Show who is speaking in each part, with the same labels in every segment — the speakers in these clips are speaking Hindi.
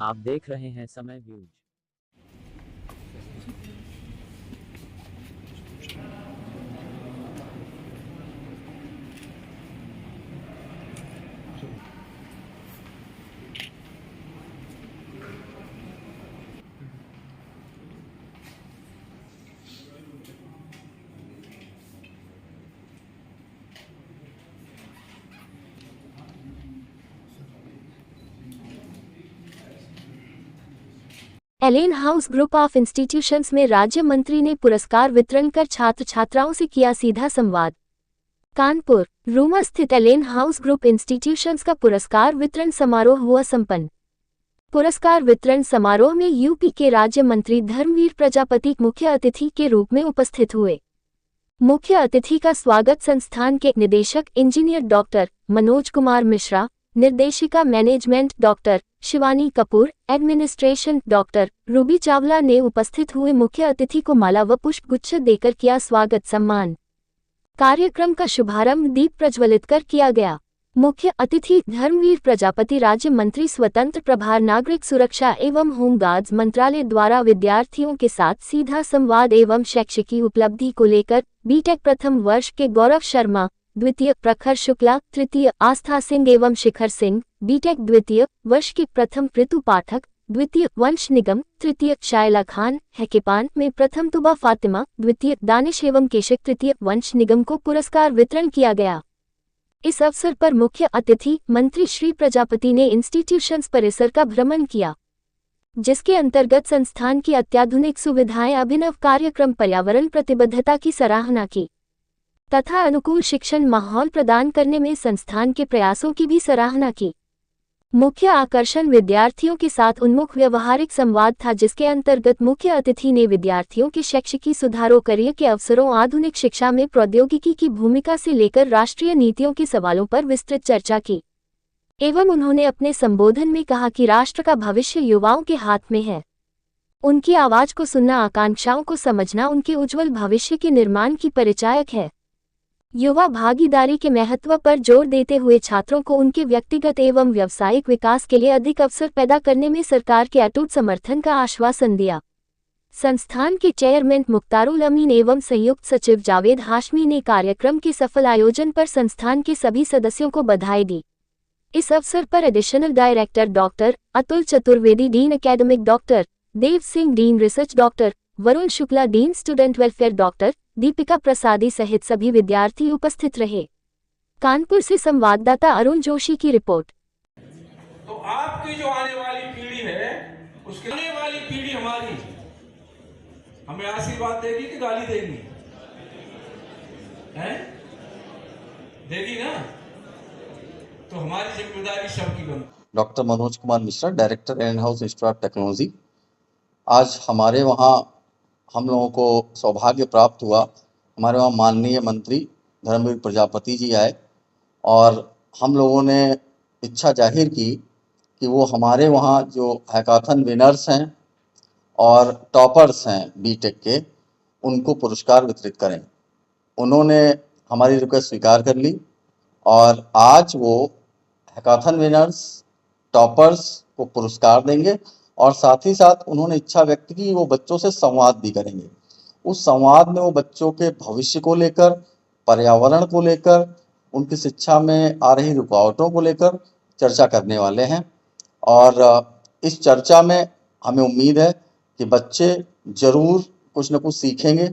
Speaker 1: आप देख रहे हैं समय views.
Speaker 2: Allen house group of institutions में राज्य मंत्री ने पुरस्कार वितरण कर छात्र छात्राओं से किया सीधा संवाद। कानपुर रूमा स्थित एलेन हाउस ग्रुप इंस्टीट्यूशंस का पुरस्कार वितरण समारोह हुआ संपन्न। पुरस्कार वितरण समारोह में यूपी के राज्य मंत्री धर्मवीर प्रजापति मुख्य अतिथि के रूप में उपस्थित हुए। मुख्य अतिथि का स्वागत संस्थान के निदेशक इंजीनियर डॉक्टर मनोज कुमार मिश्रा, निर्देशिका management doctor Shivani Kapoor, administration doctor Ruby Chawla ने उपस्थित हुए मुख्य अतिथि को माला व पुष्पगुच्छ देकर किया स्वागत सम्मान। कार्यक्रम का शुभारंभ दीप प्रज्वलित कर किया गया। मुख्य अतिथि धर्मवीर प्रजापति राज्य मंत्री स्वतंत्र प्रभार नागरिक सुरक्षा एवं होमगार्ड्स मंत्रालय द्वारा विद्यार्थियों के साथ सीधा संवाद एवं शैक्षिकी उपलब्धि को लेकर बीटेक प्रथम वर्ष के गौरव शर्मा, द्वितीय प्रखर शुक्ला, तृतीय आस्था सिंह एवं शिखर सिंह, बीटेक द्वितीय वर्ष के प्रथम ऋतु पाठक, द्वितीय वंश निगम, तृतीय शायला खान, हैकेपान में प्रथम तुबा फातिमा, द्वितीय दानिश एवं केशक, तृतीय वंश निगम को पुरस्कार वितरण किया गया। इस अवसर पर मुख्य अतिथि मंत्री श्री प्रजापति ने इंस्टीट्यूशंस परिसर का भ्रमण किया, जिसके अंतर्गत संस्थान की अत्याधुनिक सुविधाएं, अभिनव कार्यक्रम, पर्यावरण प्रतिबद्धता की सराहना की तथा अनुकूल शिक्षण माहौल प्रदान करने में संस्थान के प्रयासों की भी सराहना की। मुख्य आकर्षण विद्यार्थियों के साथ उन्मुख व्यवहारिक संवाद था, जिसके अंतर्गत मुख्य अतिथि ने विद्यार्थियों के शैक्षिकी सुधारों, करियर के अवसरों, आधुनिक शिक्षा में प्रौद्योगिकी की भूमिका से लेकर राष्ट्रीय नीतियों के सवालों पर विस्तृत चर्चा की एवं उन्होंने अपने संबोधन में कहा कि राष्ट्र का भविष्य युवाओं के हाथ में है। उनकी आवाज को सुनना, आकांक्षाओं को समझना उनके उज्जवल भविष्य के निर्माण की परिचायक है। युवा भागीदारी के महत्व पर जोर देते हुए छात्रों को उनके व्यक्तिगत एवं व्यावसायिक विकास के लिए अधिक अवसर पैदा करने में सरकार के अटूट समर्थन का आश्वासन दिया। संस्थान के चेयरमैन मुख्तारुल अमीन एवं संयुक्त सचिव जावेद हाशमी ने कार्यक्रम के सफल आयोजन पर संस्थान के सभी सदस्यों को बधाई दी। इस अवसर पर additional director doctor Atul Chaturvedi, dean academic doctor Dev Singh, dean research doctor Varun Shukla, dean student welfare doctor Deepika Prasadi सहित सभी विद्यार्थी उपस्थित रहे। कानपुर से संवाददाता अरुण जोशी की रिपोर्ट।
Speaker 3: तो आपकी जो आने वाली पीढ़ी है, उसके आने वाली पीढ़ी हमारी हमें आशीर्वाद देगी कि गाली देगी? हैं? देगी ना? तो हमारी जिम्मेदारी सबकी बनती।
Speaker 4: Doctor Manoj Kumar Mishra, director Allen house institute of technology. आज हमारे वहाँ हम लोगों को सौभाग्य प्राप्त हुआ, हमारे वहाँ माननीय मंत्री धर्मवीर प्रजापति जी आए और हम लोगों ने इच्छा जाहिर की कि वो हमारे वहाँ जो हैकाथन विनर्स हैं और टॉपर्स हैं बीटेक के, उनको पुरस्कार वितरित करें। उन्होंने हमारी रिक्वेस्ट स्वीकार कर ली और आज वो हैकाथन विनर्स, टॉपर्स को पुरस्कार देंगे और साथ ही साथ उन्होंने इच्छा व्यक्त की वो बच्चों से संवाद भी करेंगे। उस संवाद में वो बच्चों के भविष्य को लेकर, पर्यावरण को लेकर, उनकी शिक्षा में आ रही रुकावटों को लेकर चर्चा करने वाले हैं और इस चर्चा में हमें उम्मीद है कि बच्चे जरूर कुछ न कुछ सीखेंगे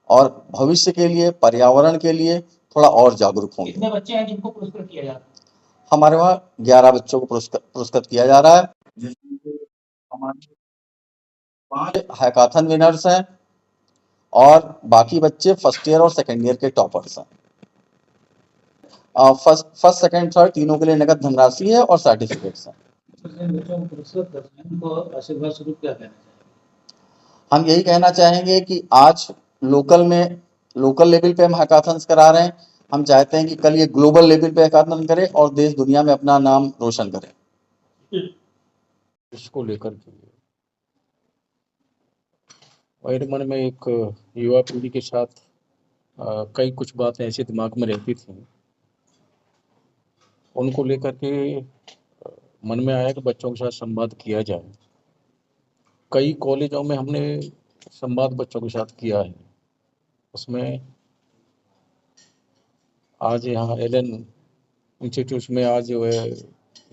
Speaker 4: और भविष्य के लिए, पर्यावरण के लिए थोड़ा और जागरूक होंगे।
Speaker 5: कितने बच्चे हैं जिनको पुरस्कृत किया जा रहा है?
Speaker 4: हमारे वहाँ 11 बच्चों को पुरस्कृत किया जा रहा है, जिसमें हमारे 5 हैकाथन विनर्स हैं और बाकी बच्चे फर्स्ट ईयर और सेकेंड ईयर के टॉपर्स हैं। फर्स्ट, सेकेंड, थर्ड तीनों के लिए नगद धनराशि है और सर्टिफिकेट्स हैं।
Speaker 5: आशीर्वाद स्वरूप क्या कहना चाहिए?
Speaker 4: हम यही कहना चाहेंगे कि आज लोकल लेवल पे हम हैकाथन्स करा रहे हैं। हम चाहते हैं कि कल ये ग्लोबल लेवल पे हैकाथन करें और देश दुनिया में अपना नाम रोशन करें।
Speaker 6: इसको लेकर के मेरे मन में एक युवा पीढ़ी के साथ कई कुछ बातें ऐसी दिमाग में रहती थी, उनको लेकर के मन में आया कि बच्चों के साथ संवाद किया जाए। कई कॉलेजों में हमने संवाद बच्चों के साथ किया है। उसमें आज यहाँ एलन इंस्टीट्यूट में आज जो है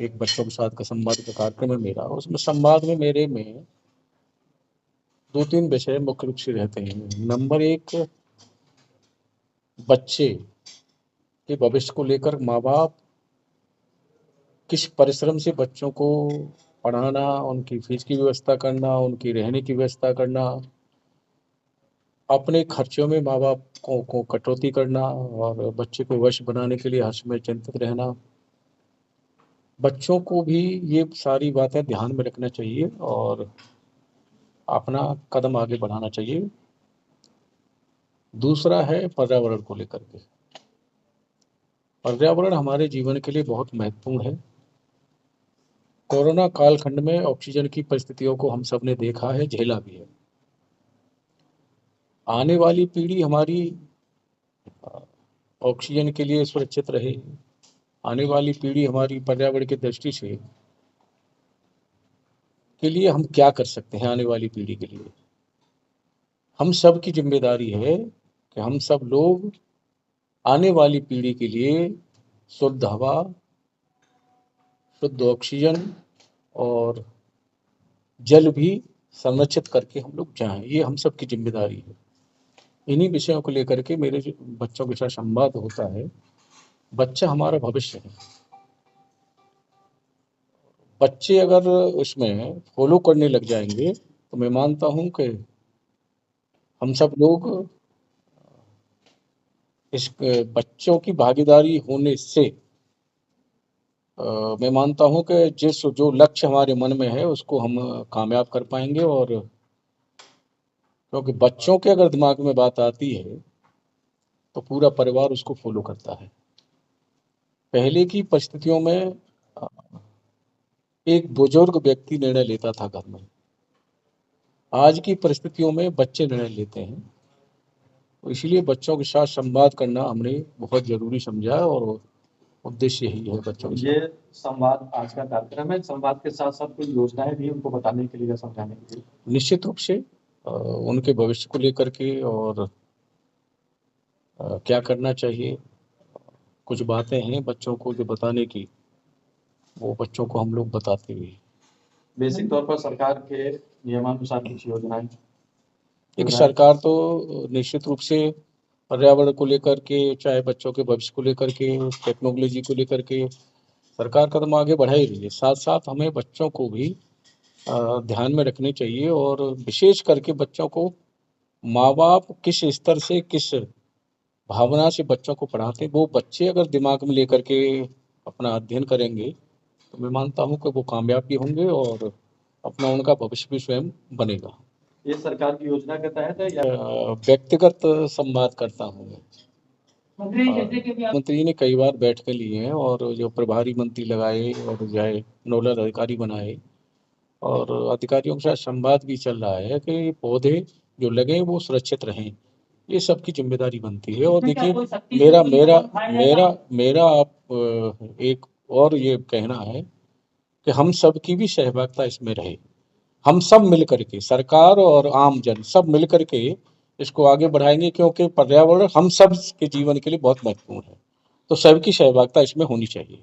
Speaker 6: एक बच्चों के साथ का संवाद का कार्यक्रम है मेरा। उसमें संवाद में मेरे में 2-3 विषय मुख्य रूप से रहते हैं। नंबर 1, बच्चे के भविष्य को लेकर माँ बाप किस परिश्रम से बच्चों को पढ़ाना, उनकी फीस की व्यवस्था करना, उनकी रहने की व्यवस्था करना, अपने खर्चों में माँ बाप को कटौती करना और बच्चे को वश बनाने के लिए हर समय चिंतित रहना। बच्चों को भी ये सारी बातें ध्यान में रखना चाहिए और अपना कदम आगे बढ़ाना चाहिए। दूसरा है पर्यावरण को लेकर के। पर्यावरण हमारे जीवन के लिए बहुत महत्वपूर्ण है। कोरोना कालखंड में ऑक्सीजन की परिस्थितियों को हम सब ने देखा है, झेला भी है। आने वाली पीढ़ी हमारी ऑक्सीजन के लिए सुरक्षित रहे, आने वाली पीढ़ी हमारी पर्यावरण की दृष्टि से के लिए हम क्या कर सकते हैं। आने वाली पीढ़ी के लिए हम सब की जिम्मेदारी है कि हम सब लोग आने वाली पीढ़ी के लिए शुद्ध हवा, शुद्ध ऑक्सीजन और जल भी संरक्षित करके हम लोग जाएं। ये हम सब की जिम्मेदारी है। इन्हीं विषयों को लेकर के मेरे जो बच्चों के साथ संवाद होता है। बच्चा हमारा भविष्य है। बच्चे अगर उसमें फॉलो करने लग जाएंगे तो मैं मानता हूं कि हम सब लोग इस बच्चों की भागीदारी होने से मैं मानता हूं कि जो लक्ष्य हमारे मन में है उसको हम कामयाब कर पाएंगे। और क्योंकि बच्चों के अगर दिमाग में बात आती है तो पूरा परिवार उसको फॉलो करता है। पहले की परिस्थितियों में एक बुजुर्ग व्यक्ति निर्णय लेता था घर में, आज की परिस्थितियों में बच्चे निर्णय लेते हैं। तो इसलिए बच्चों के साथ संवाद करना हमने बहुत जरूरी समझा और उद्देश्य यही है बच्चों के साथ।
Speaker 5: ये संवाद आज का कार्यक्रम है। संवाद के साथ साथ कुछ योजनाएं भी उनको बताने के लिए या समझाने के लिए
Speaker 6: निश्चित रूप से उनके भविष्य को लेकर के और क्या करना चाहिए, कुछ बातें हैं बच्चों को जो बताने की, वो बच्चों को हम लोग बताते हुए।
Speaker 5: बेसिक तौर पर सरकार के नियमानुसार कुछ योजनाएं
Speaker 6: एक सरकार तो निश्चित रूप से पर्यावरण को लेकर के, चाहे बच्चों के भविष्य को लेकर के, टेक्नोलॉजी को लेकर के सरकार कदम आगे बढ़ा ही रही है। साथ साथ हमें बच्चों को भी ध्यान में रखने चाहिए और विशेष करके बच्चों को माँ बाप किस स्तर से, किस भावना से बच्चों को पढ़ाते हैं, वो बच्चे अगर दिमाग में लेकर के अपना अध्ययन करेंगे तो मैं मानता हूँ कि वो कामयाब भी होंगे और अपना उनका भविष्य भी स्वयं बनेगा।
Speaker 5: ये सरकार की योजना के तहत है या
Speaker 6: व्यक्तिगत संवाद करता हूँ मैं। मंत्री ने कई बार बैठकें ली हैं और जो प्रभारी मंत्री लगाए और चाहे नोडल अधिकारी बनाए और अधिकारियों के साथ संवाद भी चल रहा है कि पौधे जो लगे वो सुरक्षित रहें। ये सबकी जिम्मेदारी बनती है। और देखिए मेरा मेरा मेरा मेरा आप एक और ये कहना है कि हम सब की भी सहभागिता इसमें रहे। हम सब मिल करके, सरकार और आम जन सब मिल करके इसको आगे बढ़ाएंगे, क्योंकि पर्यावरण हम सब के जीवन के लिए बहुत महत्वपूर्ण है। तो सबकी सहभागिता इसमें होनी चाहिए।